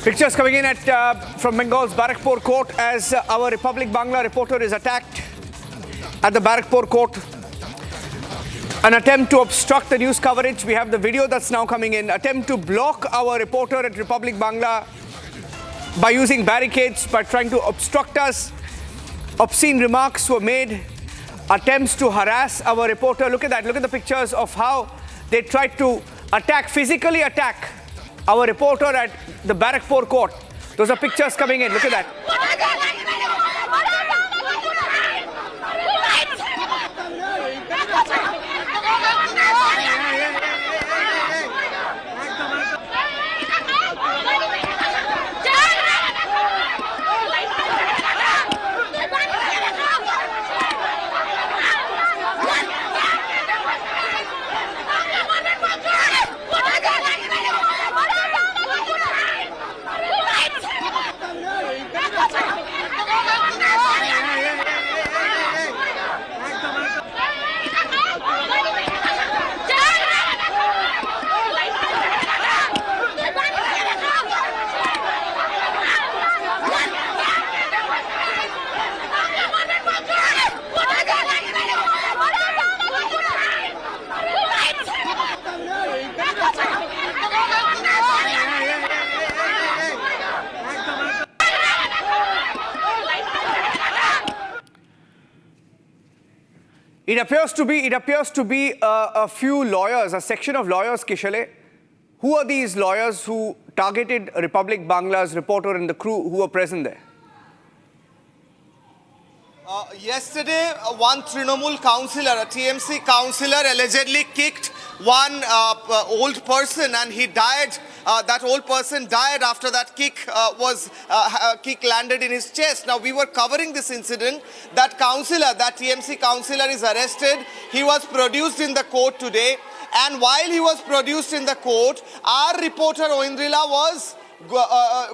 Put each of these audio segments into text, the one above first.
Pictures coming in from Bengal's Barrackpore Court as our Republic Bangla reporter is attacked at the Barrackpore Court. An attempt to obstruct the news coverage. We have the video that's now coming in. Attempt to block our reporter at Republic Bangla by using barricades, by trying to obstruct us. Obscene remarks were made. Attempts to harass our reporter. Look at that. Look at the pictures of how they tried to physically attack our reporter at the Barrackpore Court. Those are pictures coming in. Look at that. It appears to be a few lawyers, a section of lawyers, Kishale. Who are these lawyers who targeted Republic Bangla's reporter and the crew who were present there? Yesterday, one Trinamool councillor, a TMC councillor, allegedly kicked one old person, and he died. That old person died after that kick landed in his chest. Now, we were covering this incident. That councillor, that TMC councillor, is arrested. He was produced in the court today, and while he was produced in the court, our reporter Oindrila was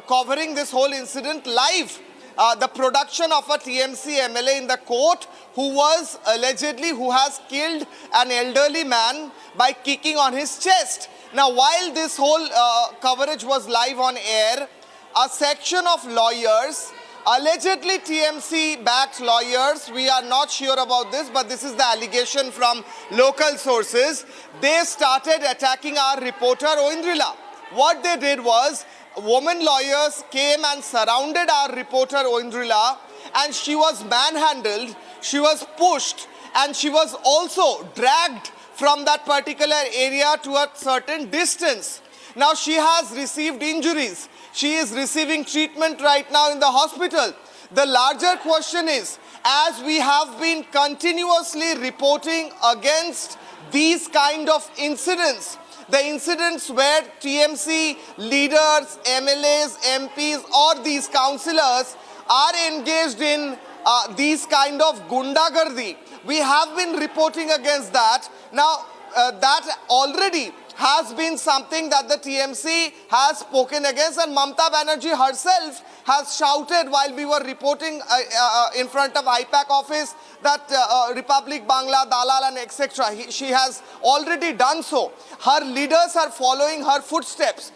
covering this whole incident live. The production of a TMC MLA in the court who has killed an elderly man by kicking on his chest. Now, while this whole coverage was live on air, a section of lawyers, allegedly TMC-backed lawyers, we are not sure about this, but this is the allegation from local sources, they started attacking our reporter Oindrila. What they did was, women lawyers came and surrounded our reporter Oindrila, and she was manhandled, she was pushed, and she was also dragged from that particular area to a certain distance. Now, she has received injuries. She is receiving treatment right now in the hospital. The larger question is, as we have been continuously reporting against these kind of incidents, the incidents where TMC leaders, MLAs, MPs, or these councillors are engaged in these kind of gundagardi. We have been reporting against that. Now, that already has been something that the TMC has spoken against, and Mamata Banerjee herself has shouted while we were reporting in front of IPAC office that Republic Bangla, Dalal and etc. She has already done so. Her leaders are following her footsteps.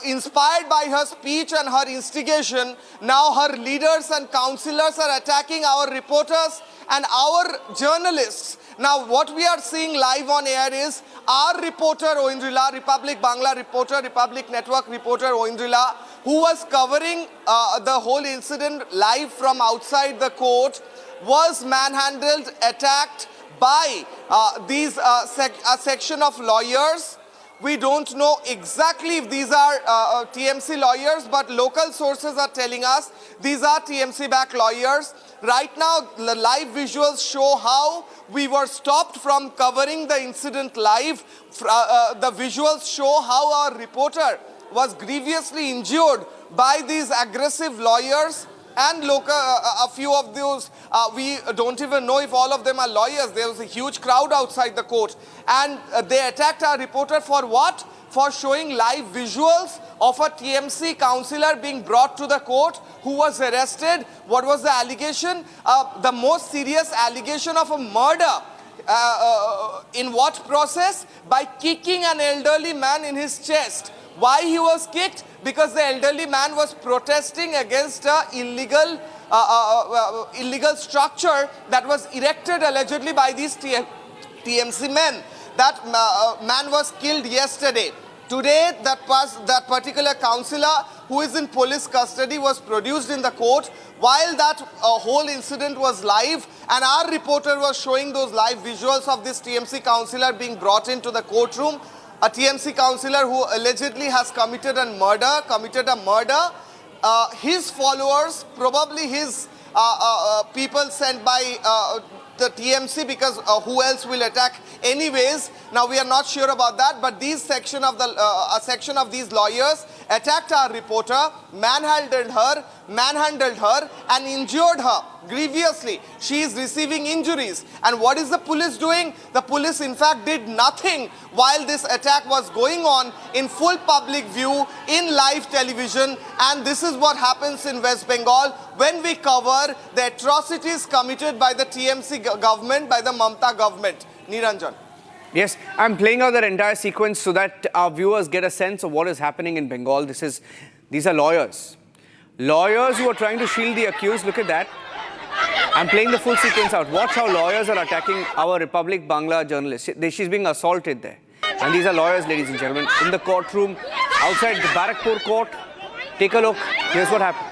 Inspired by her speech and her instigation, now her leaders and councillors are attacking our reporters and our journalists. Now, what we are seeing live on air is our reporter Oindrila, Republic Bangla reporter, Republic Network reporter Oindrila, who was covering the whole incident live from outside the court, was manhandled, attacked by a section of lawyers. We don't know exactly if these are TMC lawyers, but local sources are telling us these are TMC-backed lawyers. Right now, the live visuals show how we were stopped from covering the incident live. The visuals show how our reporter was grievously injured by these aggressive lawyers. And a few of those, we don't even know if all of them are lawyers. There was a huge crowd outside the court. And they attacked our reporter for what? For showing live visuals of a TMC councillor being brought to the court who was arrested. What was the allegation? The most serious allegation of a murder. In what process? By kicking an elderly man in his chest. Why he was kicked? because the elderly man was protesting against a illegal structure that was erected allegedly by these TMC men. That man was killed yesterday. Today, that particular councillor who is in police custody was produced in the court while that whole incident was live, and our reporter was showing those live visuals of this TMC councillor being brought into the courtroom. A TMC councillor who allegedly has committed a murder. His followers, probably his people sent by the TMC, because who else will attack anyways? Now we are not sure about that, but a section of these lawyers attacked our reporter, manhandled her and injured her grievously. She is receiving injuries. And what is the police doing? The police in fact did nothing while this attack was going on in full public view, in live television. And this is what happens in West Bengal when we cover the atrocities committed by the TMC government, by the Mamata government. Niranjan. Yes, I'm playing out that entire sequence so that our viewers get a sense of what is happening in Bengal. These are lawyers. Lawyers who are trying to shield the accused. Look at that. I'm playing the full sequence out. Watch how lawyers are attacking our Republic Bangla journalist. She's being assaulted there. And these are lawyers, ladies and gentlemen, in the courtroom, outside the Barrackpore Court. Take a look. Here's what happened.